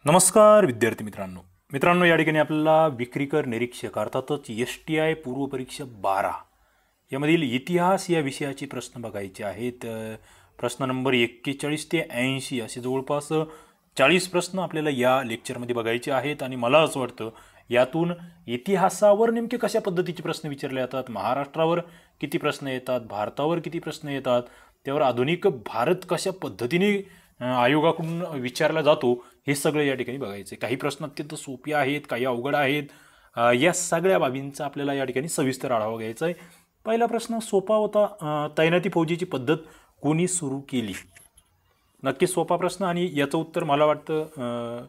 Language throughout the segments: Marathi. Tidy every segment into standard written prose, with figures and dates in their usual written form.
नमस्कार विद्यार्थी मित्रांनो या ठिकाणी आपल्याला विक्रीकर निरीक्षक अर्थातच STI पूर्व परीक्षा 12 यामधील इतिहास या विषयाचे प्रश्न बघायचे आहेत। प्रश्न नंबर 41 ते 80 असे जवळपास 40 प्रश्न आपल्याला या लेक्चरमध्ये बघायचे आहेत आणि मला असं वाटतं यातून इतिहासावर नेमके कशा पद्धतीचे प्रश्न विचारले जातात, महाराष्ट्रावर किती प्रश्न येतात, भारतावर किती प्रश्न येतात, त्यावर आधुनिक भारत कशा पद्धतीने आयोगाकडून विचारला जातो हे सगळं या ठिकाणी बघायचं। काही प्रश्न अत्यंत सोपे आहेत, काही अवघड आहेत, या सगळ्या बाबींचा आपल्याला या ठिकाणी सविस्तर आढावा घ्यायचा आहे। पहिला प्रश्न सोपा होता, तैनाती फौजीची पद्धत कोणी सुरू केली? नक्कीच सोपा प्रश्न आणि याचं उत्तर मला वाटतं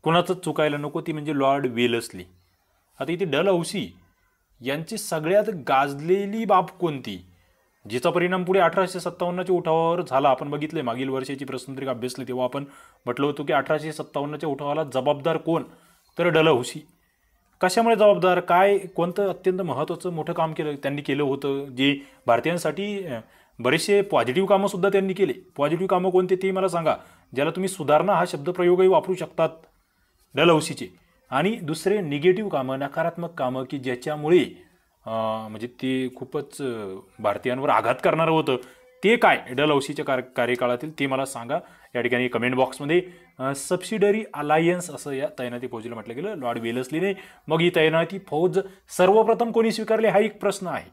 कोणाचंच चुकायला नको, ती म्हणजे लॉर्ड वेलस्ली। आता इथे डलहौसी यांची सगळ्यात गाजलेली बाब कोणती, जिचा परिणाम पुढे 1857च्या उठावावर झाला? आपण बघितले मागील वर्षाची प्रश्नपत्रिका अभ्यासली तेव्हा आपण म्हटलं होतं की 1857च्या उठावाला जबाबदार कोण, तर डलहौसी। कशामुळे जबाबदार, काय कोणतं अत्यंत महत्त्वाचं मोठं काम त्यांनी केलं होतं, जे भारतीयांसाठी बरेचसे पॉझिटिव्ह कामं सुद्धा त्यांनी केले। पॉझिटिव्ह कामं कोणते ते मला सांगा, ज्याला तुम्ही सुधारणा हा शब्दप्रयोगही वापरू शकतात डलहौसीचे। आणि दुसरे निगेटिव्ह कामं, नकारात्मक कामं की ज्याच्यामुळे म्हणजे ते खूपच भारतीयांवर आघात करणारं होतं, ते काय डलहौसीच्या कार्यकाळातील ते मला सांगा या ठिकाणी कमेंट बॉक्समध्ये। सबसिडरी अलायन्स असं या तैनाती फौजीला म्हटलं गेलं लॉर्ड वेलस्लीने। मग ही तैनाती फौज सर्वप्रथम कोणी स्वीकारली हा एक प्रश्न आहे।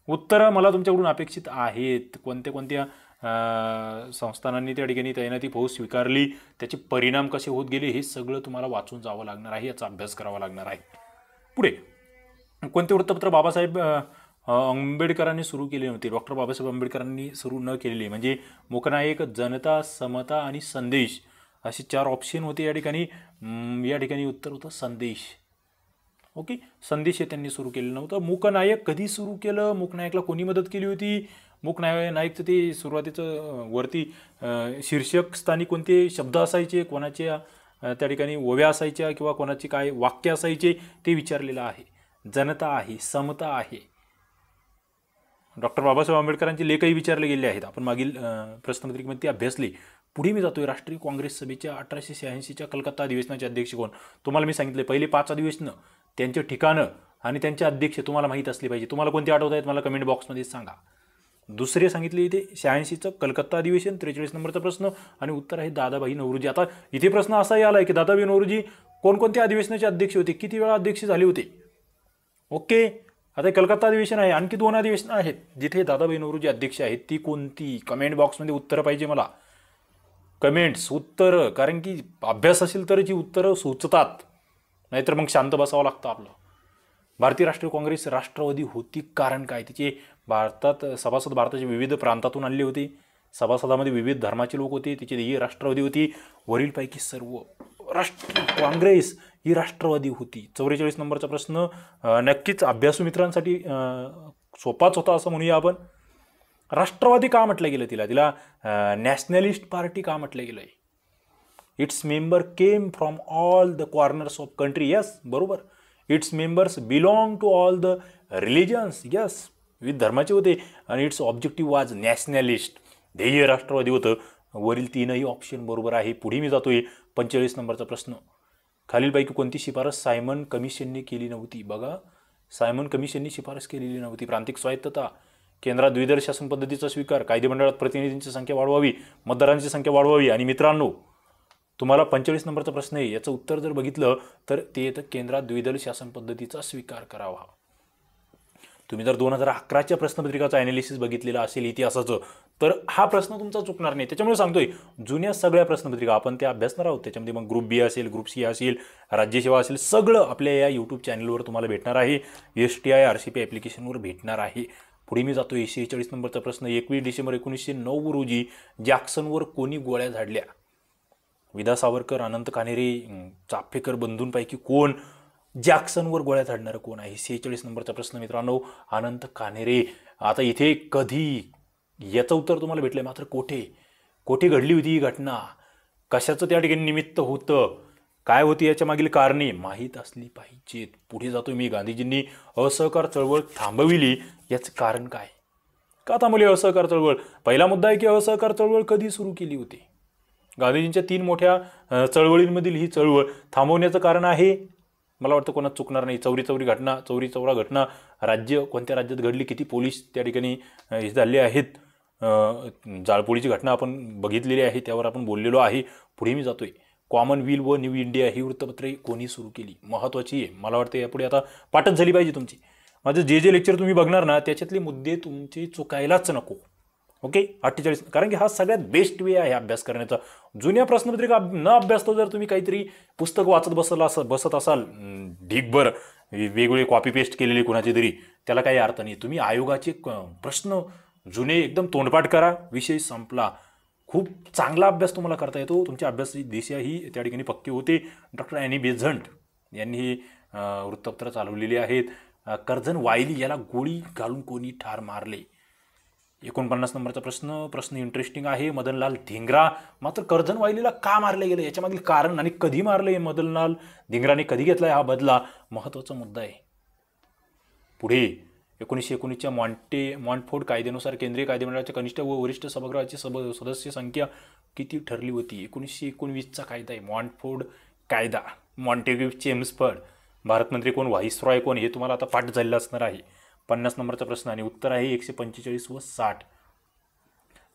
उत्तरं मला तुमच्याकडून अपेक्षित आहेत, कोणत्या कोणत्या संस्थानांनी त्या ठिकाणी तैनाती फौज स्वीकारली, त्याचे परिणाम कसे होत गेले हे सगळं तुम्हाला वाचून जावं लागणार आहे, याचा अभ्यास करावा लागणार आहे। पुढे कोणते वृत्तपत्र बाबासाहेब आंबेडकरांनी सुरू केले नव्हते? डॉक्टर बाबासाहेब आंबेडकरांनी सुरू न केलेले म्हणजे मूकनायक, जनता, समता आणि संदेश असे 4 ऑप्शन होते या ठिकाणी। उत्तर होतं संदेश। ओके, संदेश हे त्यांनी सुरू केलेलं नव्हतं। मूकनायक कधी सुरू केलं, मूकनायकला कोणी मदत केली होती? मूकनायकचं ते सुरुवातीचं वरती शीर्षक स्थानी कोणते शब्द असायचे, कोणाच्या त्या ठिकाणी ओव्या असायच्या किंवा कोणाचे काय वाक्य असायचे ते विचारलेलं आहे। जनता आहे, समता आहे। डॉक्टर बाबासाहेब आंबेडकरांचे लेखही विचारले गेले आहेत, आपण मागील प्रश्नपत्रिकेमध्ये ते अभ्यासले। पुढे मी जातोय राष्ट्रीय काँग्रेस सभेच्या 1886च्या कलकत्ता अधिवेशनाचे अध्यक्ष कोण? तुम्हाला मी सांगितले पहिले 5 अधिवेशनं, त्यांचे ठिकाणं आणि त्यांचे अध्यक्ष तुम्हाला माहीत असले पाहिजे। तुम्हाला कोणते आठवत आहेत मला कमेंट बॉक्समध्ये सांगा। दुसरे सांगितले इथे 86चं कलकत्ता अधिवेशन, 43 नंबरचा प्रश्न आणि उत्तर आहे दादाभाई नौरोजी। आता इथे प्रश्न असाही आलाय की दादाभाई नौरोजी कोणकोणत्या अधिवेशनाचे अध्यक्ष होते, किती वेळा अध्यक्ष झाले होते? ओके, आता कलकत्ता अधिवेशन आहे, आणखी 2 अधिवेशनं आहेत जिथे दादाभाई नौरोजी अध्यक्ष आहेत, ती कोणती? कमेंट बॉक्समध्ये उत्तरं पाहिजे मला, कमेंट्स उत्तरं, कारण की अभ्यास असेल तर जी उत्तरं सुचतात, नाहीतर मग शांत बसावं लागतं आपलं। भारतीय राष्ट्रीय काँग्रेस राष्ट्रवादी होती, कारण काय? तिचे भारतात सभासद भारताच्या विविध प्रांतातून आणले होते, सभासदामध्ये विविध धर्माचे लोक होते, तिची ध्येय राष्ट्रवादी होती। वरीलपैकी सर्व राष्ट्रीय काँग्रेस ही राष्ट्रवादी होती। 44 नंबरचा प्रश्न नक्कीच अभ्यासू मित्रांसाठी सोपाच होता असं म्हणूया आपण। राष्ट्रवादी का म्हटलं गेलं तिला नॅशनलिस्ट पार्टी का म्हटलं गेलंय? Its member came from all the corners of country, yes बरोबर। Its members belong to all the religions, yes विविध धर्माचे होते। आणि इट्स ऑब्जेक्टिव्ह वाज नॅशनलिस्ट, ध्येय राष्ट्रवादी होतं। वरील 3ही ऑप्शन बरोबर आहे। पुढे मी जातोय 45 नंबरचा प्रश्न, खालीलपैकी कोणती शिफारस सायमन कमिशनने केली नव्हती? बघा, सायमन कमिशनने शिफारस केलेली नव्हती। प्रांतिक स्वायत्तता, केंद्रात द्विदल शासन पद्धतीचा स्वीकार, कायदेमंडळात प्रतिनिधींची संख्या वाढवावी, मतदारांची संख्या वाढवावी। आणि मित्रांनो तुम्हाला 45 नंबरचा प्रश्न आहे, याचं उत्तर जर बघितलं तर ते येतं केंद्रात द्विदल शासन पद्धतीचा स्वीकार करावा। तुम्ही जर 2011च्या प्रश्नपत्रिकाचं ॲनालिसिस बघितलेलं असेल इतिहासाचं, तर हा प्रश्न तुमचा चुकणार नाही। त्याच्यामुळे सांगतोय जुन्या सगळ्या प्रश्नपत्रिका आपण त्या अभ्यासणार आहोत। त्याच्यामध्ये मग ग्रुप बी असेल, ग्रुप सी असेल, राज्यसेवा असेल, सगळं आपल्या या यूट्यूब चॅनलवर तुम्हाला भेटणार आहे, STI RCP ॲप्लिकेशनवर भेटणार आहे। पुढे मी जातोय 46 नंबरचा प्रश्न, 21 डिसेंबर 1909 रोजी जॅक्सनवर कोणी गोळ्या झाडल्या? विदा सावरकर, अनंत कान्हेरे, चाफेकर बंधूंपैकी कोण? जॅक्सनवर गोळ्या झाडणारं कोण आहे? 46 नंबरचा प्रश्न मित्रांनो, अनंत कान्हेरे। आता इथे कधी याचं उत्तर तुम्हाला भेटलंय, मात्र कोठे घडली होती ही घटना, कशाचं त्या ठिकाणी निमित्त होतं, काय होती याच्या मागील कारणे माहीत असली पाहिजेत। पुढे जातो मी, गांधीजींनी असहकार चळवळ थांबविली, याचं कारण काय? का थांबवली असहकार चळवळ? पहिला मुद्दा आहे की असहकार चळवळ कधी सुरू केली होती? गांधीजींच्या 3 मोठ्या चळवळींमधील ही चळवळ थांबवण्याचं कारण आहे, मला वाटतं कोणाच चुकणार नाही, चौरी चौरा घटना राज्य कोणत्या राज्यात घडली, किती पोलीस त्या ठिकाणी हे झाले आहेत, जाळपोळीची घटना आपण बघितलेली आहे, त्यावर आपण बोललेलो आहे. पुढे मी जातोय. कॉमनवेल व न्यू इंडिया ही वृत्तपत्रे कोणी सुरू केली, महत्त्वाची आहे. मला वाटतं यापुढे आता पाठच झाली पाहिजे तुमची. माझं जे लेक्चर तुम्ही बघणार ना त्याच्यातले मुद्दे तुमचे चुकायलाच नको. ओके, 48. कारण की हा सगळ्यात बेस्ट वे आहे अभ्यास करण्याचा. जुन्या प्रश्नपत्रिका न अभ्यासतो जर तुम्ही काहीतरी पुस्तक वाचत बसत असाल ढीकभर वेगवेगळे कॉपी पेस्ट केलेले कुणाचे तरी, त्याला काही अर्थ नाही. तुम्ही आयोगाचे प्रश्न जुने एकदम तोंडपाठ करा, विषय संपला. खूप चांगला अभ्यास तुम्हाला करता येतो. तुमच्या अभ्यासाची दिशा ही त्या ठिकाणी पक्की होते. डॉक्टर ॲनी बेझंट यांनी ही वृत्तपत्र चालवलेली आहेत. कर्झन वायली याला गोळी घालून कोणी ठार मारले, 49 नंबरचा प्रश्न इंटरेस्टिंग आहे. मदनलाल धिंग्रा, मात्र कर्झन वायलीला का मारले गेलं याच्या मागील कारण आणि कधी मारले, मदनलाल धिंग्राने कधी घेतलाय हा बदला, महत्त्वाचा मुद्दा आहे. पुढे 1919च्या मॉन्टफोर्ड कायद्यानुसार केंद्रीय कायदेमंडळाच्या कनिष्ठ व वरिष्ठ सभागृहाची सदस्य संख्या किती ठरली होती. 1919चा कायदा आहे मॉन्टफोर्ड कायदा. Montagu Chelmsford. भारतमंत्री कोण, व्हाईसरॉय कोण, हे तुम्हाला आता पाठ झालेलं असणार आहे. 50 नंबरचा प्रश्न आणि उत्तर आहे 145 व 60.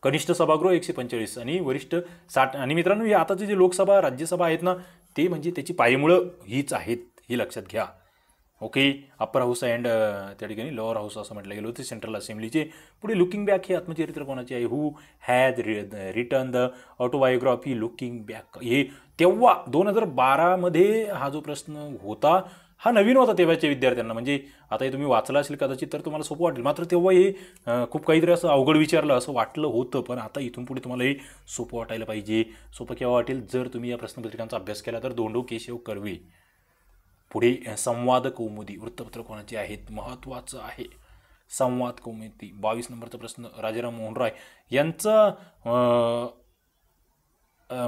कनिष्ठ सभागृह 145 आणि वरिष्ठ 60. आणि मित्रांनो, हे आताचे जे लोकसभा राज्यसभा आहेत ना, ते म्हणजे त्याची पायमुळं हीच आहेत, हे लक्षात घ्या. ओके, अप्पर हाऊस अँड त्या ठिकाणी लोअर हाऊस असं म्हटलं गेलं होतं सेंट्रल असेंब्लीचे. पुढे लुकिंग बॅक हे आत्मचरित्र कोणाचे आहे, who has return the autobiography looking back. हे तेव्हा 2012मध्ये हा जो प्रश्न होता हा नवीन होता तेव्हाच्या विद्यार्थ्यांना. म्हणजे आता हे तुम्ही वाचला असेल कदाचित तर तुम्हाला सोपं वाटेल, मात्र तेव्हा हे खूप काहीतरी असं अवघड विचारलं असं वाटलं होतं. पण आता इथून पुढे तुम्हाला हे सोपं वाटायला पाहिजे. सोपं केव्हा वाटेल, जर तुम्ही या प्रश्नपत्रिकांचा अभ्यास केला तर. धोंडो केशव कर्वे. पुढे संवाद कौमुदी वृत्तपत्र कोणाचे आहेत, महत्त्वाचं आहे. संवाद कौमुदी 22 नंबरचा प्रश्न. राजाराम मोहन रॉय यांचा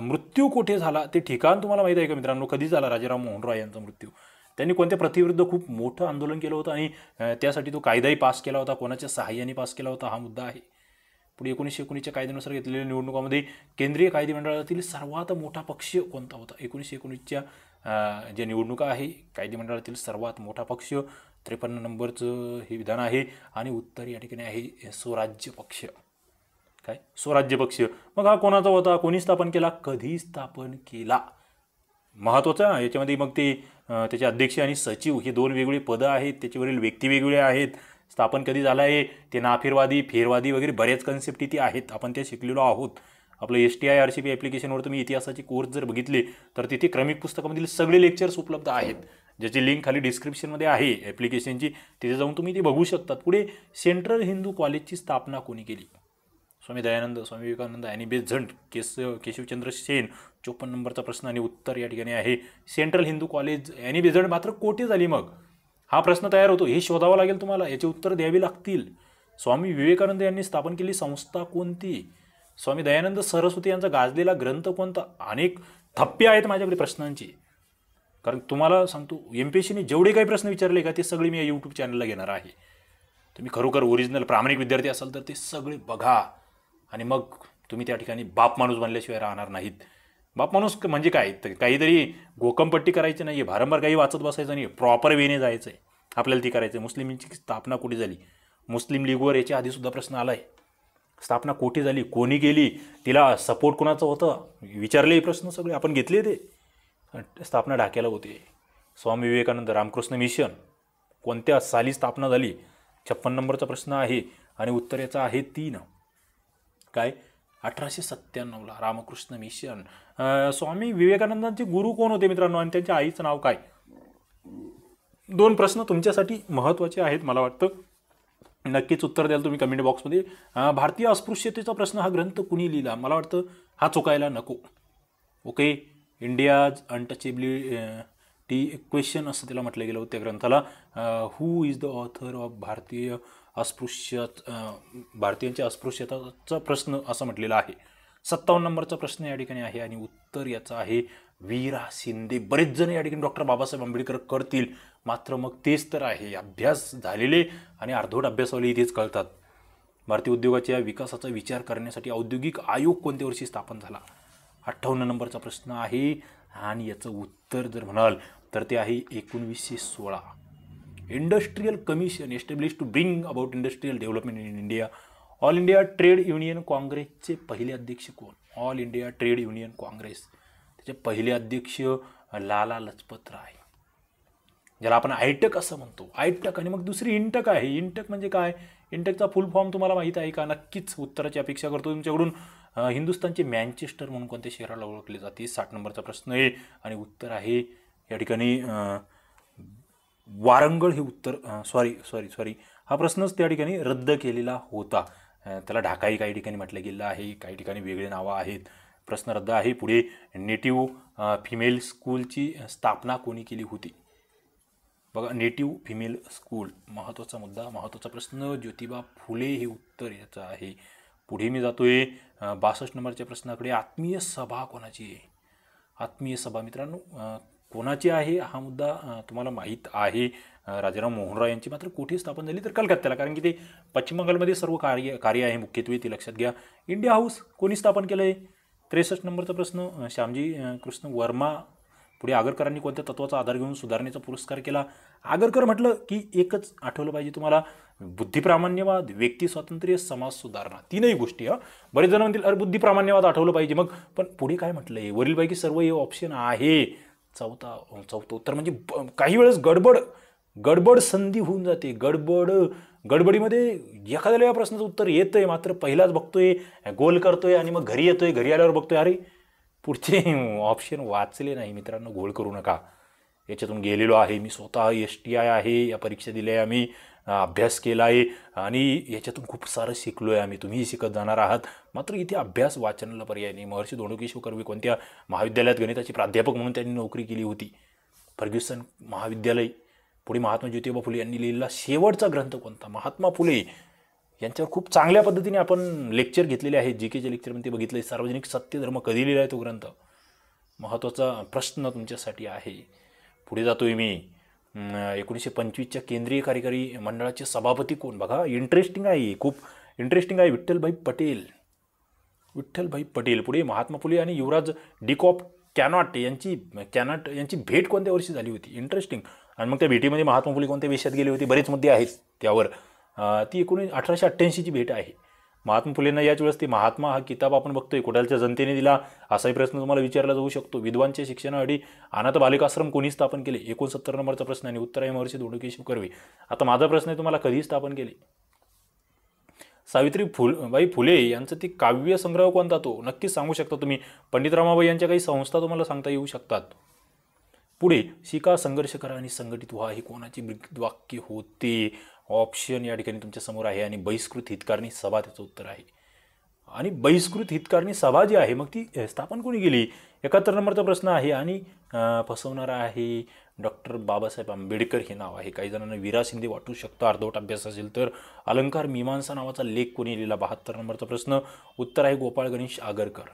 मृत्यू कुठे झाला ते ठिकाण तुम्हाला माहीत आहे का मित्रांनो, कधी झाला राजाराम मोहन रॉय यांचा मृत्यू. त्यांनी कोणत्या प्रतिविरुद्ध खूप मोठं आंदोलन केलं होतं आणि त्यासाठी तो कायदाही पास केला होता, कोणाच्या सहाय्याने पास केला होता हा मुद्दा आहे. पुढे 1919च्या कायद्यानुसार घेतलेल्या निवडणुकामध्ये केंद्रीय कायदेमंडळातील सर्वात मोठा पक्ष कोणता होता. 1919च्या ज्या निवडणुका आहे कायदेमंडळातील सर्वात मोठा पक्ष 53 नंबरचं हे विधान आहे. आणि उत्तर या ठिकाणी आहे स्वराज्य पक्ष. काय, स्वराज्य पक्ष. मग हा कोणाचा होता, कोणी स्थापन केला, कधी स्थापन केला, महत्त्वाचं. याच्यामध्ये मग ते त्याचे अध्यक्ष आणि सचिव हे 2 वेगवेगळी पदं आहेत, त्याच्यावरील व्यक्ती वेगवेगळे आहेत. स्थापन कधी झालं आहे, ते नाफेरवादी फेरवादी वगैरे बऱ्याच कन्सेप्ट इथे आहेत, आपण त्या शिकलेलो आहोत. आपलं STI RCP ॲप्लिकेशनवर तुम्ही इतिहासाचे कोर्स जर बघितले तर तिथे क्रमिक पुस्तकामधील सगळे लेक्चर्स उपलब्ध आहेत, ज्याची लिंक खाली डिस्क्रिप्शनमध्ये आहे ॲप्लिकेशनची, तिथे जाऊन तुम्ही ते बघू शकतात. पुढे सेंट्रल हिंदू कॉलेजची स्थापना कोणी केली. Swami Dayanand, Swami Vivekananda, Annie Besant, Keshavchandra Sen. 54 नंबरचा प्रश्न आणि उत्तर या ठिकाणी आहे central Hindu college, Annie Besant. मात्र कोठे झाली मग हा प्रश्न तयार होतो, हे शोधावं लागेल तुम्हाला, याचे उत्तर द्यावी लागतील. स्वामी विवेकानंद यांनी स्थापन केलेली संस्था कोणती. स्वामी दयानंद सरस्वती यांचा गाजलेला ग्रंथ कोणता. अनेक थप्पे आहेत माझ्याकडे प्रश्नांची, कारण तुम्हाला सांगतो MPSCने जेवढे काही प्रश्न विचारले का ते सगळे मी या यूट्यूब चॅनलला घेणार आहे. तुम्ही खरोखर ओरिजिनल प्रामाणिक विद्यार्थी असाल तर ते सगळे बघा आणि मग तुम्ही त्या ठिकाणी बाप माणूस बनल्याशिवाय राहणार नाहीत. बाप माणूस म्हणजे काय, तर काहीतरी घोकमपट्टी करायची नाही आहे, भारंभार काही वाचत बसायचं नाही, प्रॉपर वेने जायचं आहे आपल्याला, ती करायचं आहे. मुस्लिम लीगची स्थापना कुठे झाली, मुस्लिम लीगवर याच्या आधीसुद्धा प्रश्न आला आहे. स्थापना कोठे झाली, कोणी केली, तिला सपोर्ट कोणाचं होतं, विचारले प्रश्न सगळे आपण घेतले. ते स्थापना ढाक्याला होते. स्वामी विवेकानंद रामकृष्ण मिशन कोणत्या साली स्थापना झाली. 56 नंबरचा प्रश्न आहे आणि उत्तर याचं आहे 3. काय, 1897ला रामकृष्ण मिशन. स्वामी विवेकानंदांचे गुरु कोण होते मित्रांनो आणि त्यांच्या आईचं नाव काय. 2 प्रश्न तुमच्यासाठी महत्त्वाचे आहेत, मला वाटतं नक्कीच उत्तर द्याल तुम्ही कमेंट बॉक्समध्ये. भारतीय अस्पृश्यतेचा प्रश्न हा ग्रंथ कुणी लिहिला, मला वाटतं हा चुकायला नको. ओके, इंडियाज अनटचेबिलिटी क्वेश्चन असं त्याला म्हटलं गेलं होतं त्या ग्रंथाला. Who is the author of भारतीयांच्या अस्पृश्यताचा प्रश्न असं म्हटलेलं आहे. 57 नंबरचा प्रश्न या ठिकाणी आहे आणि उत्तर याचं आहे वीरा शिंदे. बरेच जण या ठिकाणी डॉक्टर बाबासाहेब आंबेडकर करतील, मात्र मग तेच तर आहे, अभ्यास झालेले आणि अर्धवट अभ्यासवाले इथेच कळतात. भारतीय उद्योगाच्या विकासाचा विचार करण्यासाठी औद्योगिक आयोग कोणत्या वर्षी स्थापन झाला. 58 नंबरचा प्रश्न आहे आणि याचं उत्तर जर म्हणाल तर ते आहे 1916. Industrial commission establish to bring about industrial development in India. All India trade union काँग्रेसचे पहिले अध्यक्ष कोण? All India trade union congress त्याचे पहिले अध्यक्ष लाला लजपत राय, ज्याला आपण आयटक असं म्हणतो. आयटक आणि मग दुसरी इंटक आहे. इंटक म्हणजे काय? इंटकचा फुल फॉर्म तुम्हाला माहीत आहे का? नक्कीच उत्तराची अपेक्षा करतो तुमच्याकडून. हिंदुस्थानचे मँचेस्टर म्हणून कोणत्या शहराला ओळखले जाते? 60 नंबरचा प्रश्न आहे आणि उत्तर आहे या ठिकाणी वारंगळ. हे उत्तर सॉरी हा प्रश्नच त्या ठिकाणी रद्द केलेला होता. त्याला ढाकाही काही ठिकाणी म्हटलं गेलं आहे, काही ठिकाणी वेगळे नावं आहेत. प्रश्न रद्द आहे. पुढे नेटिव्ह फिमेल स्कूलची स्थापना कोणी केली होती? बघा, नेटिव्ह फिमेल स्कूल महत्त्वाचा मुद्दा, महत्त्वाचा प्रश्न. ज्योतिबा फुले हे उत्तर याचं आहे. पुढे मी जातोय 62 नंबरच्या प्रश्नाकडे. आत्मीय सभा कोणाची आहे? आत्मीय सभा मित्रांनो कोणाची आहे हा मुद्दा तुम्हाला माहीत आहे. राजाराम मोहन रॉय यांची. मात्र कुठे स्थापन झाली? तर कलकत्त्याला, कारण की ते पश्चिम बंगालमध्ये सर्व कार्य आहे मुख्यत्वे, ते लक्षात घ्या. इंडिया हाऊस कोणी स्थापन केलं आहे? 63 नंबरचा प्रश्न. श्यामजी कृष्ण वर्मा. पुढे आगरकरांनी कोणत्या तत्वाचा आधार घेऊन सुधारणेचा पुरस्कार केला? आगरकर म्हटलं की एकच आठवलं पाहिजे तुम्हाला, बुद्धिप्रामाण्यवाद, व्यक्ती स्वातंत्र्य, समाज सुधारणा. तीनही गोष्टी. बरेच जण म्हणतील अरे बुद्धिप्रामाण्यवाद आठवलं पाहिजे मग, पण पुढे काय म्हटलं आहे? वरीलपैकी सर्व हे ऑप्शन आहे. चौथं उत्तर म्हणजे काही वेळेस गडबड संधी होऊन जाते. गडबडीमध्ये एखाद्याला या प्रश्नाचं उत्तर येतंय, मात्र पहिलाच बघतोय, गोल करतोय आणि मग घरी येतोय. घरी आल्यावर बघतोय अरे पुढचे ऑप्शन वाचले नाही. मित्रांनो घोळ करू नका. याच्यातून गेलेलो आहे मी स्वतः. STI आहे, या परीक्षा दिल्या आहे आम्ही, अभ्यास केला आहे आणि याच्यातून खूप सारं शिकलो आहे आम्ही. तुम्हीही शिकत जाणार आहात. मात्र इथे अभ्यास वाचनाला पर्याय नाही. महर्षी धोंडो केशव कर्वे कोणत्या महाविद्यालयात गणिताचे प्राध्यापक म्हणून त्यांनी नोकरी केली होती? फर्ग्युसन महाविद्यालय. पुढे महात्मा ज्योतिबा फुले यांनी लिहिलेला शेवटचा ग्रंथ कोणता? महात्मा फुले यांच्यावर खूप चांगल्या पद्धतीने आपण लेक्चर घेतलेले आहेत. GKच्या लेक्चरमध्ये बघितलं. सार्वजनिक सत्यधर्म कधी लिहिला आहे तो ग्रंथ? महत्त्वाचा प्रश्न तुमच्यासाठी आहे. पुढे जातोय मी. 1925च्या केंद्रीय कार्यकारी मंडळाचे सभापती कोण? बघा इंटरेस्टिंग आहे, खूप इंटरेस्टिंग आहे. विठ्ठलभाई पटेल. पुढे महात्मा फुले आणि युवराज डिकॉक कॅनॉट यांची भेट कोणत्या वर्षी झाली होती? इंटरेस्टिंग. आणि मग त्या भेटीमध्ये महात्मा फुले कोणत्या वेशात गेले होते? बरेच मुद्दे आहेत त्यावर. ती 1888ची भेट आहे. महात्मा फुलेंना याच वेळेस ते महात्मा हा किताब आपण बघतोय कुडालच्या जनतेने दिला, असाही प्रश्न तुम्हाला विचारला जाऊ शकतो. विद्वांच्या शिक्षणासाठी अनाथ बालिकाश्रम कोणी स्थापन केले? 69 नंबरचा प्रश्न आणि उत्तर आहे महर्षी धोंडो केशव कर्वे. आता माझा प्रश्न आहे तुम्हाला, कधी स्थापन केले? सावित्रीबाई फुले यांचं ते काव्य संग्रह कोणता तो? नक्कीच सांगू शकता तुम्ही. पंडित रमाबाई यांच्या काही संस्था तुम्हाला सांगता येऊ शकतात. पुढे शिका, संघर्ष करा आणि संघटित व्हा हे कोणाची ब्रीदवाक्य होते? ऑप्शन या ठिकाणी तुमच्या समोर आहे आणि बहिष्कृत हितकारणी सभा त्याचं उत्तर आहे. आणि बहिष्कृत हितकारणी सभा जी आहे मग ती स्थापन कोणी केली? 71 नंबरचा प्रश्न आहे आणि फसवणारा आहे डॉक्टर बाबासाहेब आंबेडकर हे नाव आहे. काही जणांना वीरा शिंदे वाटू शकतं अर्धवट अभ्यास असेल तर. अलंकार मीमांसा नावाचा लेख कोणी लिहिला? 72 नंबरचा प्रश्न. उत्तर आहे गोपाळ गणेश आगरकर.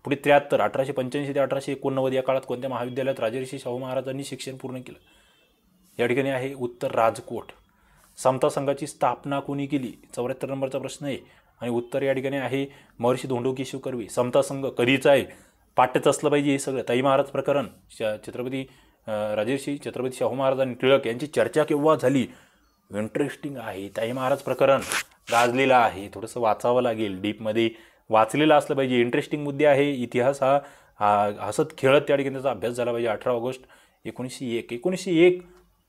पुढे 73 1885 ते 1889 या काळात कोणत्या महाविद्यालयात राजर्षी शाहू महाराजांनी शिक्षण पूर्ण केलं? या ठिकाणी आहे उत्तर राजकोट. समता संघाची स्थापना कोणी केली? 74 नंबरचा प्रश्न आहे आणि उत्तर या ठिकाणी आहे महर्षी धोंडो केशव कर्वे. समता संघ कधीचा आहे? पाठ्यच असलं पाहिजे हे सगळं. ताई महाराज प्रकरण, राजर्षी छत्रपती शाहू महाराज आणि टिळक यांची चर्चा केव्हा झाली? इंटरेस्टिंग आहे. ताई महाराज प्रकरण गाजलेलं आहे, थोडंसं वाचावं लागेल, डीपमध्ये वाचलेलं असलं पाहिजे. इंटरेस्टिंग मुद्दे आहे. इतिहास हा हसत खेळत त्या ठिकाणी त्याचा अभ्यास झाला पाहिजे. 18 ऑगस्ट 1901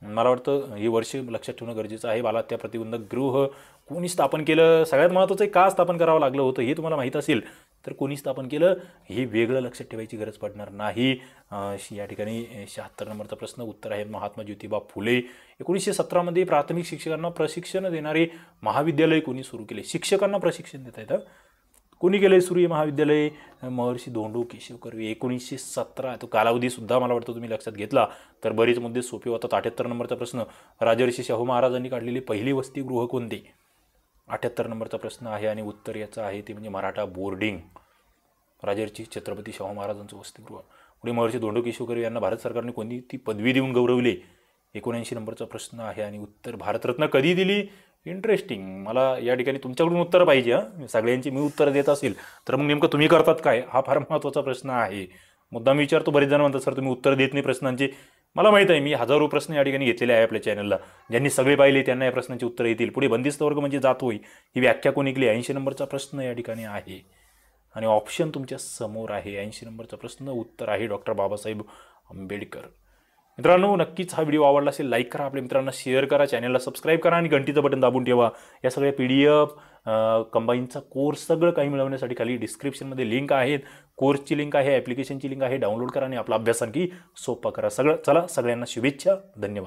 मला वाटतं हे वर्ष लक्षात ठेवणं गरजेचं आहे. बालहत्या प्रतिबंधक गृह कोणी स्थापन केलं? सगळ्यात महत्त्वाचं आहे का स्थापन करावं लागलं होतं हे तुम्हाला माहीत असेल तर कोणी स्थापन केलं हे वेगळं लक्षात ठेवायची गरज पडणार नाही. या ठिकाणी 76 नंबरचा प्रश्न. उत्तर आहे महात्मा ज्योतिबा फुले. 1917 प्राथमिक शिक्षकांना प्रशिक्षण देणारे महाविद्यालय कोणी सुरू केले? शिक्षकांना प्रशिक्षण देता येतं कोणी केलं सुरू हे महाविद्यालय? महर्षी धोंडो केशव कर्वे. 1917 तो कालावधीसुद्धा मला वाटतं तुम्ही लक्षात घेतला तर बरेच मुद्दे सोपे होतात. 78 नंबरचा प्रश्न. राजर्षी शाहू महाराजांनी काढलेली पहिली वसतिगृह कोणते? 78 नंबरचा प्रश्न आहे आणि उत्तर याचं आहे ते म्हणजे मराठा बोर्डिंग. राजर्षी छत्रपती शाहू महाराजांचं वसतिगृह. पुढे महर्षी धोंडो केशव कर्वे यांना भारत सरकारने कोणती ती पदवी देऊन गौरवले? 79 नंबरचा प्रश्न आहे आणि उत्तर भारतरत्न कधी दिली? इंटरेस्टिंग. मला या ठिकाणी तुमच्याकडून उत्तर पाहिजे. सगळ्यांची मी उत्तर देत असेल तर मग नेमकं तुम्ही करतात काय, हा फार महत्त्वाचा प्रश्न आहे. मुद्दाम विचारतो. बरेच जण म्हणतात सर तुम्ही उत्तर देत नाही प्रश्नांची. मला माहीत आहे, मी हजारो प्रश्न या ठिकाणी घेतलेले आहे आपल्या चॅनलला. ज्यांनी सगळे पाहिले त्यांना या प्रश्नांची उत्तर येतील. पुढे बंदिस्त वर्ग म्हणजे जात होई ही व्याख्या कोणी केली, 80 नंबरचा प्रश्न या ठिकाणी आहे आणि ऑप्शन तुमच्या समोर आहे. 80 नंबरचा प्रश्न उत्तर आहे डॉक्टर बाबासाहेब आंबेडकर. मित्रांनो, नक्कीच हा व्हिडिओ आवडला असेल लाईक करा, आपल्या मित्रांना शेअर करा, चॅनलला सबस्क्राईब करा आणि घंटीचं बटन दाबून ठेवा. या सगळ्या PDF कंबाईनचा कोर्स सगळं काही मिळवण्यासाठी खाली डिस्क्रिप्शनमध्ये लिंक आहेत. कोर्सची लिंक आहे, ॲप्लिकेशनची लिंक आहे. डाउनलोड करा आणि आपला अभ्यास आणखी सोपा करा. चला सगळ्यांना शुभेच्छा. धन्यवाद.